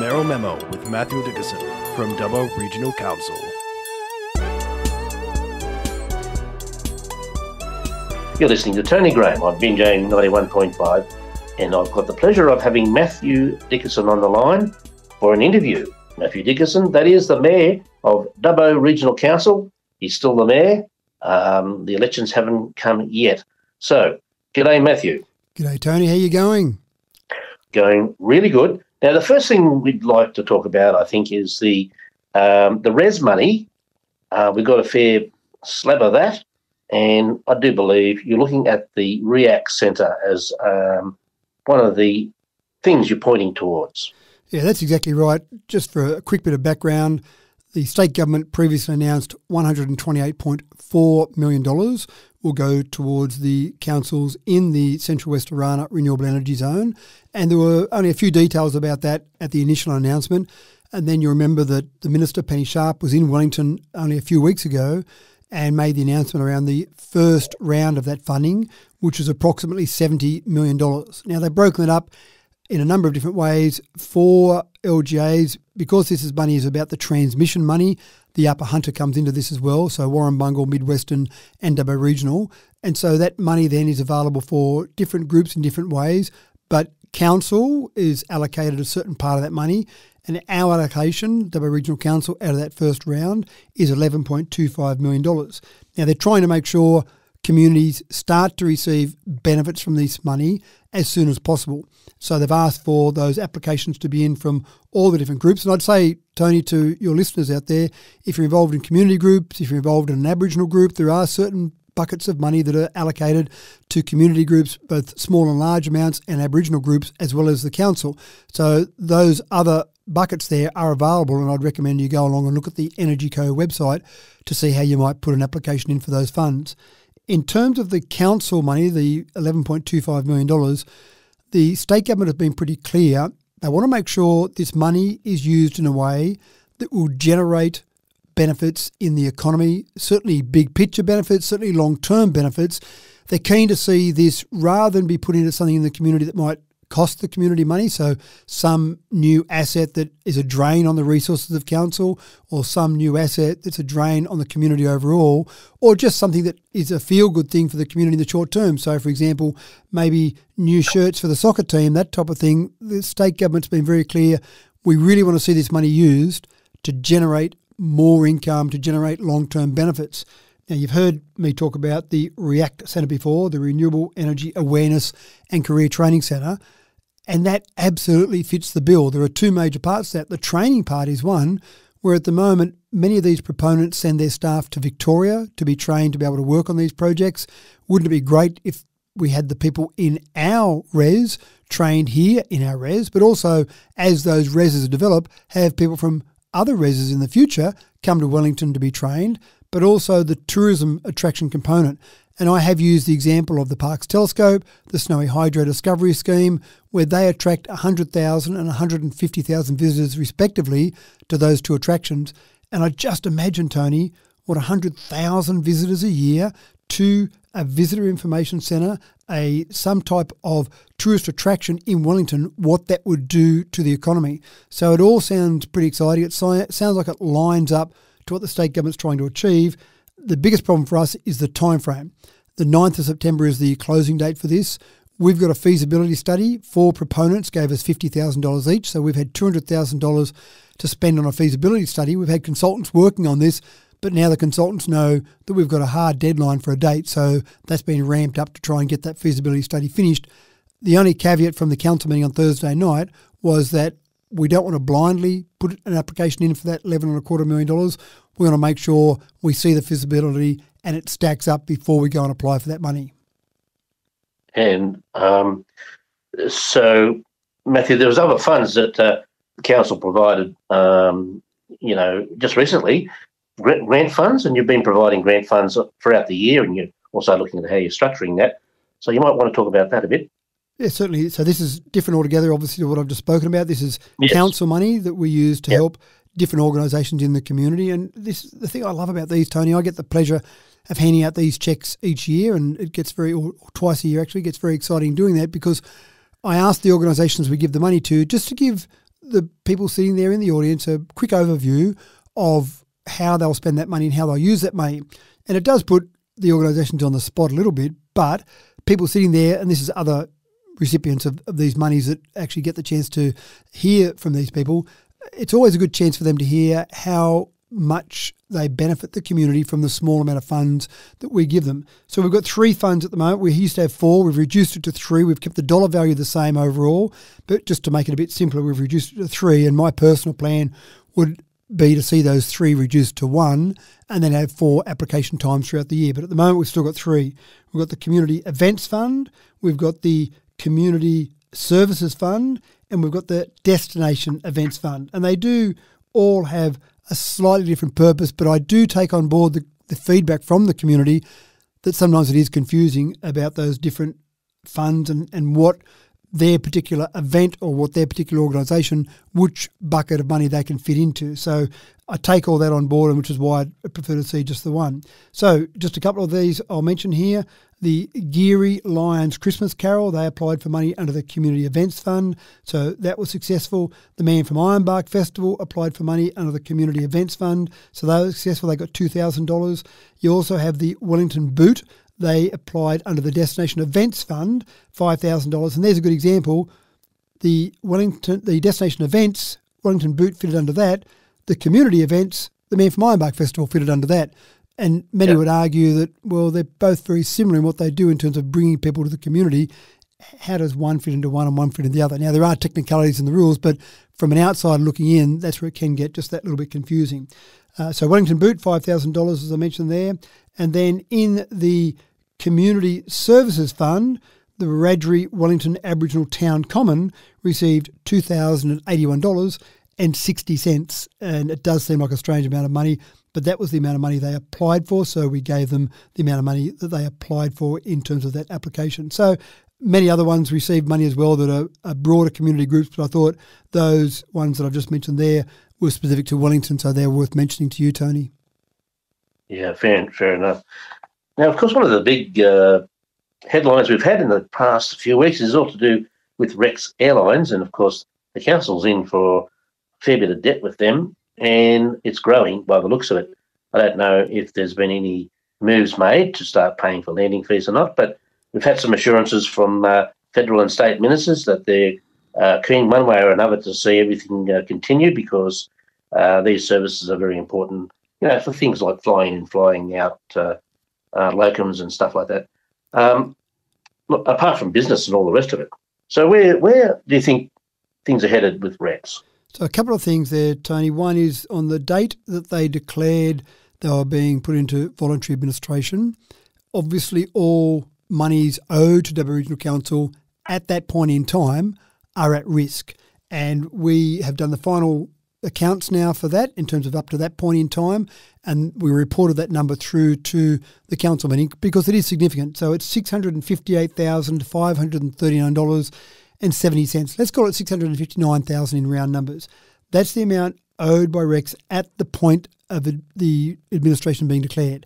Mayoral Memo with Matthew Dickerson from Dubbo Regional Council. You're listening to Tony Graham on Binjang 91.5, and I've got the pleasure of having Matthew Dickerson on the line for an interview. Matthew Dickerson, that is the Mayor of Dubbo Regional Council. He's still the Mayor. The elections haven't come yet. So, g'day, Matthew. G'day, Tony. How you going? Going really good. Now, the first thing we'd like to talk about, I think, is the res money. We've got a fair slab of that, and I do believe you're looking at the REACT Centre as one of the things you're pointing towards. Yeah, that's exactly right. Just for a quick bit of background, the state government previously announced $128.4 million will go towards the councils in the Central West Orana Renewable Energy Zone. And there were only a few details about that at the initial announcement. And then you remember that the Minister, Penny Sharp, was in Wellington only a few weeks ago and made the announcement around the first round of that funding, which is approximately $70 million. Now, they've broken it up in a number of different ways for LGAs. Because this is money is about the transmission money, the Upper Hunter comes into this as well, so Warrumbungle, Midwestern and Dubbo Regional. And so that money then is available for different groups in different ways, but council is allocated a certain part of that money, and our allocation, Dubbo Regional Council, out of that first round is $11.25 million. Now, they're trying to make sure communities start to receive benefits from this money as soon as possible. So they've asked for those applications to be in from all the different groups. And I'd say, Tony, to your listeners out there, if you're involved in community groups, if you're involved in an Aboriginal group, there are certain buckets of money that are allocated to community groups, both small and large amounts, and Aboriginal groups, as well as the council. So those other buckets there are available, and I'd recommend you go along and look at the Energy Co website to see how you might put an application in for those funds. In terms of the council money, the $11.25 million, the state government has been pretty clear. They want to make sure this money is used in a way that will generate benefits in the economy, certainly big picture benefits, certainly long-term benefits. They're keen to see this rather than be put into something in the community that might cost the community money, so some new asset that is a drain on the resources of council, or some new asset that's a drain on the community overall, or just something that is a feel-good thing for the community in the short term. So, for example, maybe new shirts for the soccer team, that type of thing. The state government's been very clear. We really want to see this money used to generate more income, to generate long-term benefits. Now, you've heard me talk about the REACT Centre before, the Renewable Energy Awareness and Career Training Centre, and that absolutely fits the bill. There are two major parts to that. The training part is one, where at the moment many of these proponents send their staff to Victoria to be trained to be able to work on these projects. Wouldn't it be great if we had the people in our res trained here in our res, but also as those reses develop, have people from other reses in the future come to Wellington to be trained, but also the tourism attraction component. And I have used the example of the Parkes Telescope, the Snowy Hydro Discovery Scheme, where they attract 100,000 and 150,000 visitors respectively to those two attractions. And I just imagine, Tony, what 100,000 visitors a year to a visitor information centre, some type of tourist attraction in Wellington, what that would do to the economy. So it all sounds pretty exciting. It sounds like it lines up to what the state government's trying to achieve. The biggest problem for us is the time frame. The 9th of September is the closing date for this. We've got a feasibility study. 4 proponents gave us $50,000 each, so we've had $200,000 to spend on a feasibility study. We've had consultants working on this, but now the consultants know that we've got a hard deadline for a date, so that's been ramped up to try and get that feasibility study finished. The only caveat from the council meeting on Thursday night was that we don't want to blindly put an application in for that $11.25 million. We want to make sure we see the feasibility and it stacks up before we go and apply for that money. And so, Matthew, there was other funds that the council provided, just recently, grant funds, and you've been providing grant funds throughout the year, and you're also looking at how you're structuring that. So you might want to talk about that a bit. Yeah, certainly. So this is different altogether, obviously, to what I've just spoken about. This is council money that we use to help different organisations in the community. And the thing I love about these, Tony, I get the pleasure of handing out these cheques each year, and it gets or twice a year actually, it gets very exciting doing that, because I ask the organisations we give the money to just to give the people sitting there in the audience a quick overview of how they'll spend that money and how they'll use that money. And it does put the organisations on the spot a little bit, but people sitting there, and this is other recipients of these monies that actually get the chance to hear from these people, it's always a good chance for them to hear how much they benefit the community from the small amount of funds that we give them. So we've got 3 funds at the moment. We used to have 4. We've reduced it to 3. We've kept the dollar value the same overall, but just to make it a bit simpler, we've reduced it to 3. And my personal plan would be to see those 3 reduced to 1 and then have 4 application times throughout the year. But at the moment, we've still got 3. We've got the Community Events Fund, we've got the Community Services Fund, and we've got the Destination Events Fund. And they do all have a slightly different purpose, but I do take on board the feedback from the community that sometimes it is confusing about those different funds and what their particular event or what their particular organisation, which bucket of money they can fit into. So I take all that on board, and which is why I prefer to see just the one. So just a couple of these I'll mention here. The Geary Lions Christmas Carol, they applied for money under the Community Events Fund, so that was successful. The Man from Ironbark Festival applied for money under the Community Events Fund, so they were successful. They got $2,000. You also have the Wellington Boot. They applied under the Destination Events Fund, $5,000, and there's a good example. The Destination Events, Wellington Boot fitted under that. The community events, the Man from Ironbark Festival fitted under that. And many would argue that, well, they're both very similar in what they do in terms of bringing people to the community. How does one fit into one and one fit into the other? Now, there are technicalities in the rules, but from an outsider looking in, that's where it can get just that little bit confusing. So Wellington Boot, $5,000, as I mentioned there. And then in the Community Services Fund, the Wiradjuri Wellington Aboriginal Town Common received $2,081.60. And it does seem like a strange amount of money, but that was the amount of money they applied for, so we gave them the amount of money that they applied for in terms of that application. So many other ones received money as well that are broader community groups, but I thought those ones that I've just mentioned there were specific to Wellington, so they're worth mentioning to you, Tony. Yeah, fair enough. Now, of course, one of the big headlines we've had in the past few weeks is all to do with Rex Airlines, and of course the council's in for a fair bit of debt with them, and it's growing by the looks of it. I don't know if there's been any moves made to start paying for landing fees or not, but we've had some assurances from federal and state ministers that they're keen one way or another to see everything continue, because these services are very important, for things like flying in and flying out locums and stuff like that. Look, apart from business and all the rest of it. So where do you think things are headed with Rex? So a couple of things there, Tony. One is on the date that they declared they were being put into voluntary administration, obviously all monies owed to WA Regional Council at that point in time are at risk. And we have done the final accounts now for that in terms of up to that point in time, and we reported that number through to the council meeting because it is significant. So it's $658,539.70. Let's call it $659,000 in round numbers. That's the amount owed by Rex at the point of the administration being declared.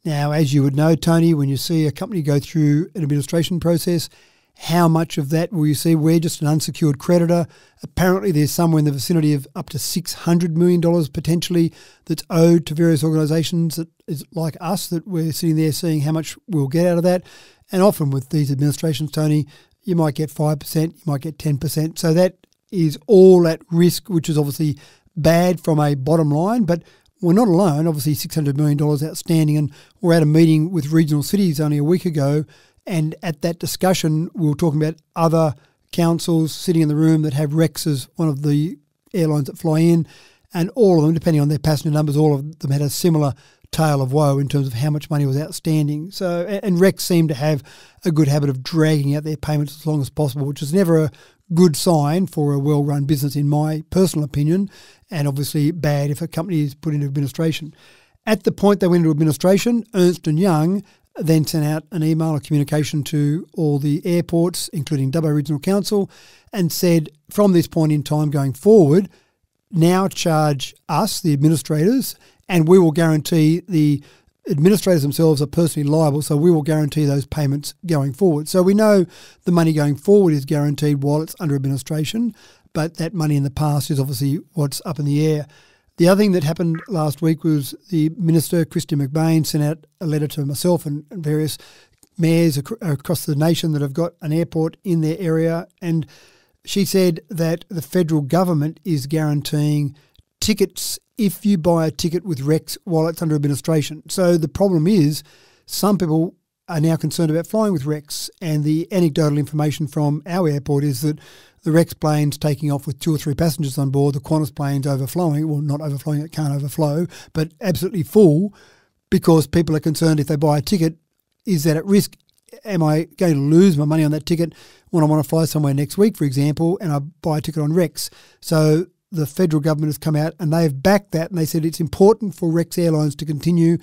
Now, as you would know, Tony, when you see a company go through an administration process, how much of that will you see? We're just an unsecured creditor. Apparently there's somewhere in the vicinity of up to $600 million potentially that's owed to various organisations that is like us, that we're sitting there seeing how much we'll get out of that. And often with these administrations, Tony, you might get 5%, you might get 10%. So that is all at risk, which is obviously bad from a bottom line. But we're not alone. Obviously $600 million outstanding, and we're at a meeting with regional cities only a week ago, and at that discussion, we were talking about other councils sitting in the room that have Rex as one of the airlines that fly in, and all of them, depending on their passenger numbers, all of them had a similar tale of woe in terms of how much money was outstanding. So, and Rex seemed to have a good habit of dragging out their payments as long as possible, which is never a good sign for a well-run business, in my personal opinion, and obviously bad if a company is put into administration. At the point they went into administration, Ernst & Young then sent out an email or communication to all the airports, including WA Regional Council, and said, from this point in time going forward, now charge us, the administrators, and we will guarantee the administrators themselves are personally liable, so we will guarantee those payments going forward. So we know the money going forward is guaranteed while it's under administration, but that money in the past is obviously what's up in the air. The other thing that happened last week was the Minister, Christian McBain, sent out a letter to myself and various mayors across the nation that have got an airport in their area, and she said that the federal government is guaranteeing tickets if you buy a ticket with Rex while it's under administration. So the problem is some people are now concerned about flying with Rex, and the anecdotal information from our airport is that the Rex plane's taking off with 2 or 3 passengers on board, the Qantas plane's overflowing, well, not overflowing, it can't overflow, but absolutely full, because people are concerned if they buy a ticket, is that at risk? Am I going to lose my money on that ticket when I want to fly somewhere next week, for example, and I buy a ticket on Rex? So the federal government has come out and they have backed that, and they said it's important for Rex Airlines to continue.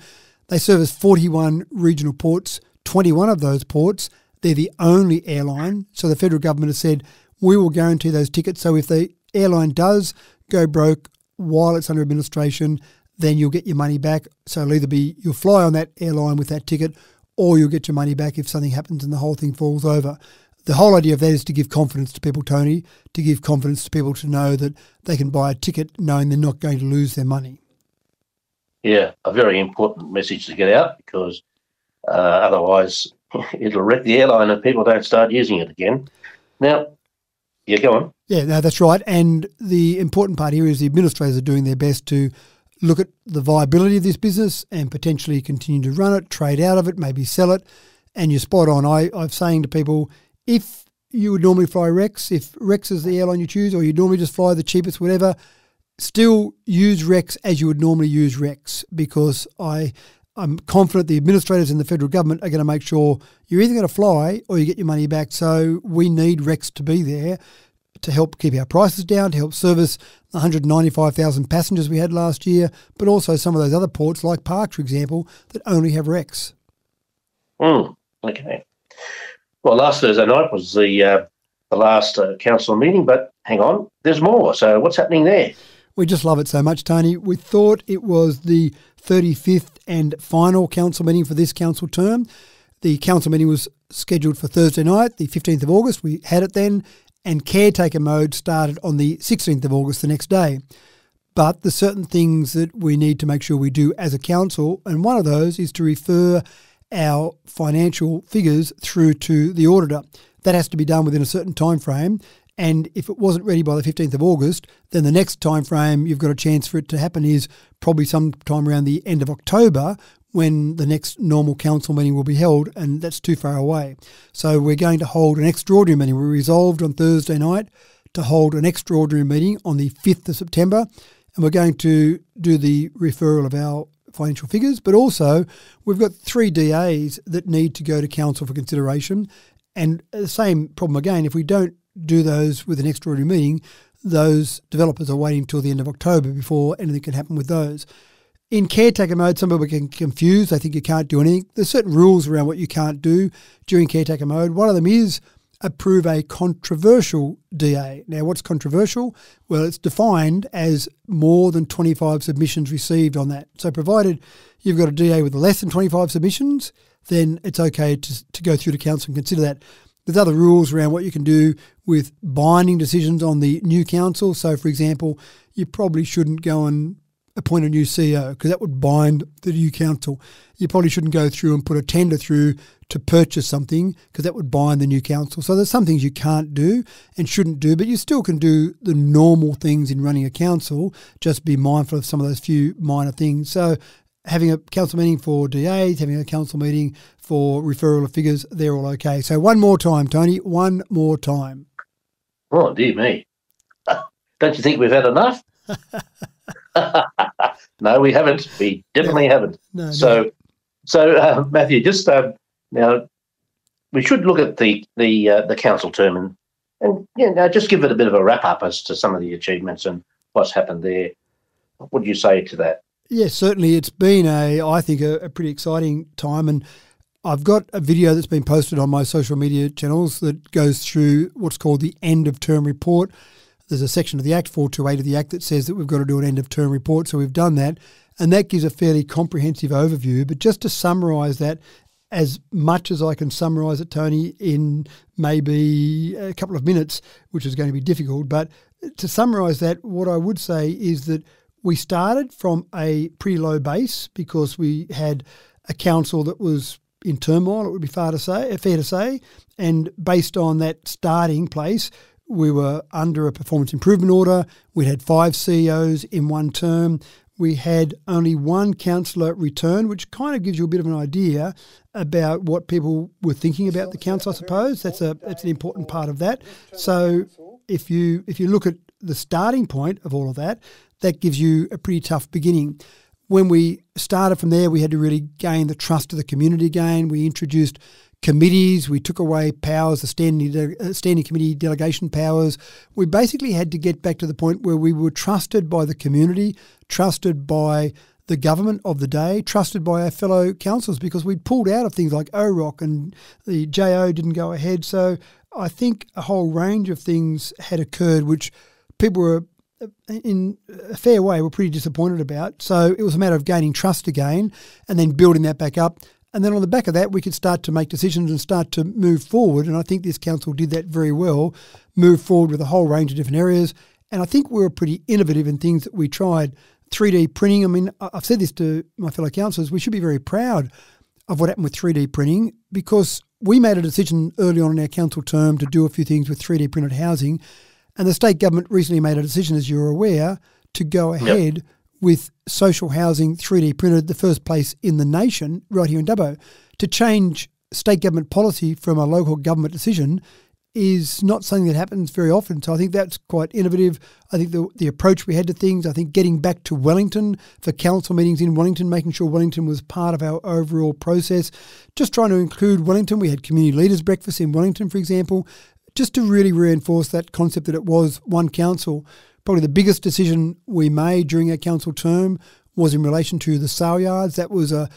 They service 41 regional ports, 21 of those ports, they're the only airline. So the federal government has said, we will guarantee those tickets. So if the airline does go broke while it's under administration, then you'll get your money back. So it'll either be you'll fly on that airline with that ticket, or you'll get your money back if something happens and the whole thing falls over. The whole idea of that is to give confidence to people, Tony, to give confidence to people to know that they can buy a ticket knowing they're not going to lose their money. Yeah, a very important message to get out, because otherwise it'll wreck the airline and people don't start using it again. Now, yeah, go on. Yeah, no, that's right. And the important part here is the administrators are doing their best to look at the viability of this business and potentially continue to run it, trade out of it, maybe sell it. And you're spot on. I'm saying to people, if you would normally fly Rex, if Rex is the airline you choose, or you normally just fly the cheapest, whatever, still use Rex as you would normally use Rex, because I'm confident the administrators in the federal government are going to make sure you're either going to fly or you get your money back. So we need Rex to be there to help keep our prices down, to help service the 195,000 passengers we had last year, but also some of those other ports like Parkes, for example, that only have Rex. Okay. Well, last Thursday night was the last council meeting, but hang on, there's more. So what's happening there? We just love it so much, Tony. We thought it was the 35th and final council meeting for this council term. The council meeting was scheduled for Thursday night, the 15th of August. We had it then, and caretaker mode started on the 16th of August, the next day. But there's certain things that we need to make sure we do as a council, and one of those is to refer our financial figures through to the auditor. That has to be done within a certain time frame, and if it wasn't ready by the 15th of August, then the next time frame you've got a chance for it to happen is probably sometime around the end of October, when the next normal council meeting will be held, and that's too far away. So we're going to hold an extraordinary meeting. We resolved on Thursday night to hold an extraordinary meeting on the 5th of September, and we're going to do the referral of our financial figures, but also we've got 3 DAs that need to go to council for consideration. And the same problem again, if we don't do those with an extraordinary meeting, those developers are waiting until the end of October before anything can happen with those. In caretaker mode, some people get confused. They think you can't do anything. There's certain rules around what you can't do during caretaker mode. One of them is approve a controversial DA. Now, what's controversial? Well, it's defined as more than 25 submissions received on that. So provided you've got a DA with less than 25 submissions, then it's okay to go through to council and consider that. There's other rules around what you can do with binding decisions on the new council. So, for example, you probably shouldn't go and appoint a new CEO because that would bind the new council. You probably shouldn't go through and put a tender through to purchase something because that would bind the new council. So there's some things you can't do and shouldn't do, but you still can do the normal things in running a council. Just be mindful of some of those few minor things. So having a council meeting for DAs, having a council meeting for referral of figures, they're all okay. So one more time, Tony, one more time. Oh, dear me. Don't you think we've had enough? No, we haven't. We definitely haven't. No. So Matthew, just now we should look at the council term and just give it a bit of a wrap up as to some of the achievements and what's happened there. What would you say to that? Yes, certainly. It's been I think a pretty exciting time, and I've got a video that's been posted on my social media channels that goes through what's called the end of term report. There's a section of the Act, 428 of the Act, that says that we've got to do an end-of-term report, so we've done that, and that gives a fairly comprehensive overview. But just to summarise that, as much as I can summarise it, Tony, in maybe a couple of minutes, which is going to be difficult. But to summarise that, what I would say is that we started from a pretty low base because we had a council that was in turmoil, it would be fair to say. And based on that starting place, we were under a performance improvement order. We had 5 CEOs in one term. We had only one councillor return, which kind of gives you a bit of an idea about what people were thinking about the council, I suppose. That's an important part of that. So if you look at the starting point of all of that, that gives you a pretty tough beginning. When we started from there, we had to really gain the trust of the community again. We introduced committees. We took away powers, the standing committee delegation powers. We basically had to get back to the point where we were trusted by the community, trusted by the government of the day, trusted by our fellow councillors, because we'd pulled out of things like OROC and the JO didn't go ahead. So I think a whole range of things had occurred which people were, in a fair way, were pretty disappointed about. So it was a matter of gaining trust again and then building that back up. And then on the back of that, we could start to make decisions and start to move forward. And I think this council did that very well, move forward with a whole range of different areas. And I think we were pretty innovative in things that we tried. 3D printing, I mean, I've said this to my fellow councillors, we should be very proud of what happened with 3D printing because we made a decision early on in our council term to do a few things with 3D printed housing. And the state government recently made a decision, as you're aware, to go ahead with social housing 3D printed, the first place in the nation, right here in Dubbo. To change state government policy from a local government decision is not something that happens very often. So I think that's quite innovative. I think the approach we had to things, I think getting back to Wellington for council meetings in Wellington, making sure Wellington was part of our overall process, just trying to include Wellington. We had community leaders breakfast in Wellington, for example, just to really reinforce that concept that it was one council. Probably the biggest decision we made during our council term was in relation to the sale yards. That was a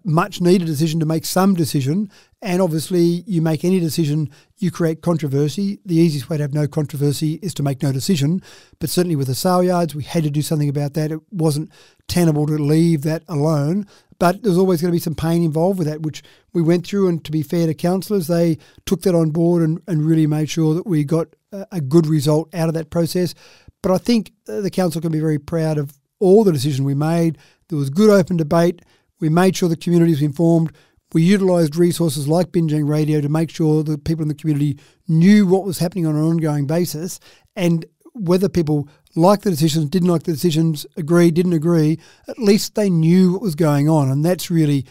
much needed decision to make some decision. And obviously you make any decision, you create controversy. The easiest way to have no controversy is to make no decision. But certainly with the sale yards, we had to do something about that. It wasn't tenable to leave that alone. But there's always going to be some pain involved with that, which we went through. And to be fair to councillors, they took that on board and really made sure that we got a good result out of that process. But I think the council can be very proud of all the decisions we made. There was good open debate. We made sure the community was informed. We utilised resources like Binjang Radio to make sure that people in the community knew what was happening on an ongoing basis. And whether people liked the decisions, didn't like the decisions, agreed, didn't agree, at least they knew what was going on. And that's really,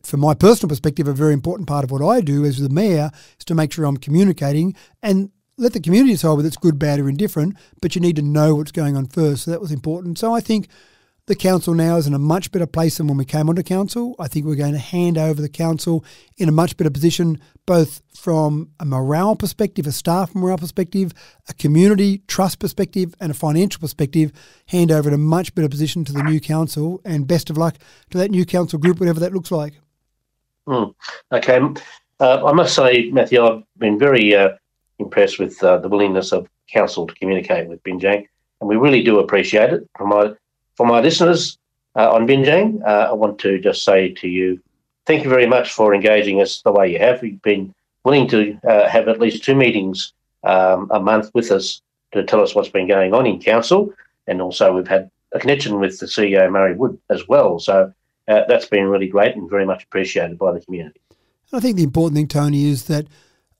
from my personal perspective, a very important part of what I do as the mayor is to make sure I'm communicating and let the community decide whether it's good, bad or indifferent, but you need to know what's going on first. So that was important. So I think the council now is in a much better place than when we came onto council. I think we're going to hand over the council in a much better position, both from a morale perspective, a staff morale perspective, a community trust perspective and a financial perspective, hand over in a much better position to the new council, and best of luck to that new council group, whatever that looks like. Okay. I must say, Matthew, I've been very impressed with the willingness of council to communicate with Binjang, and we really do appreciate it. For my listeners on Binjang, I want to just say to you, thank you very much for engaging us the way you have. You've been willing to have at least 2 meetings a month with us to tell us what's been going on in council, and also we've had a connection with the CEO, Murray Wood, as well. So that's been really great and very much appreciated by the community. I think the important thing, Tony, is that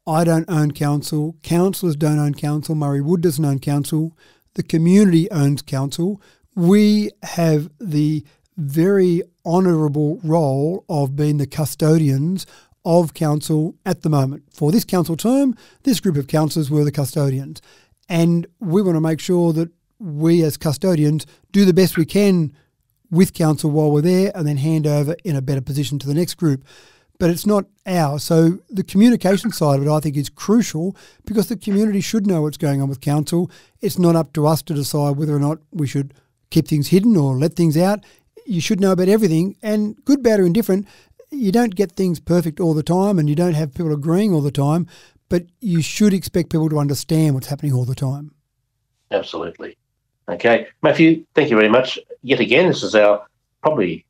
I don't own council, councillors don't own council, Murray Wood doesn't own council, the community owns council. We have the very honourable role of being the custodians of council at the moment. For this council term, this group of councillors were the custodians. And we want to make sure that we as custodians do the best we can with council while we're there and then hand over in a better position to the next group. But it's not ours. So the communication side of it, I think, is crucial because the community should know what's going on with council. It's not up to us to decide whether or not we should keep things hidden or let things out. You should know about everything, and good, bad or indifferent, you don't get things perfect all the time and you don't have people agreeing all the time, but you should expect people to understand what's happening all the time. Absolutely. Okay. Matthew, thank you very much. Yet again, this is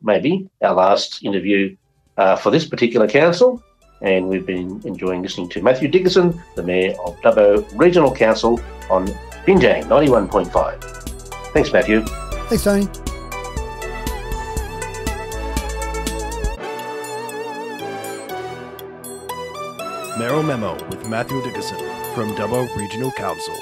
maybe our last interview for this particular council. And we've been enjoying listening to Matthew Dickerson, the Mayor of Dubbo Regional Council, on Binjang 91.5. Thanks, Matthew. Thanks, Tony. Mayoral Memo with Matthew Dickerson from Dubbo Regional Council.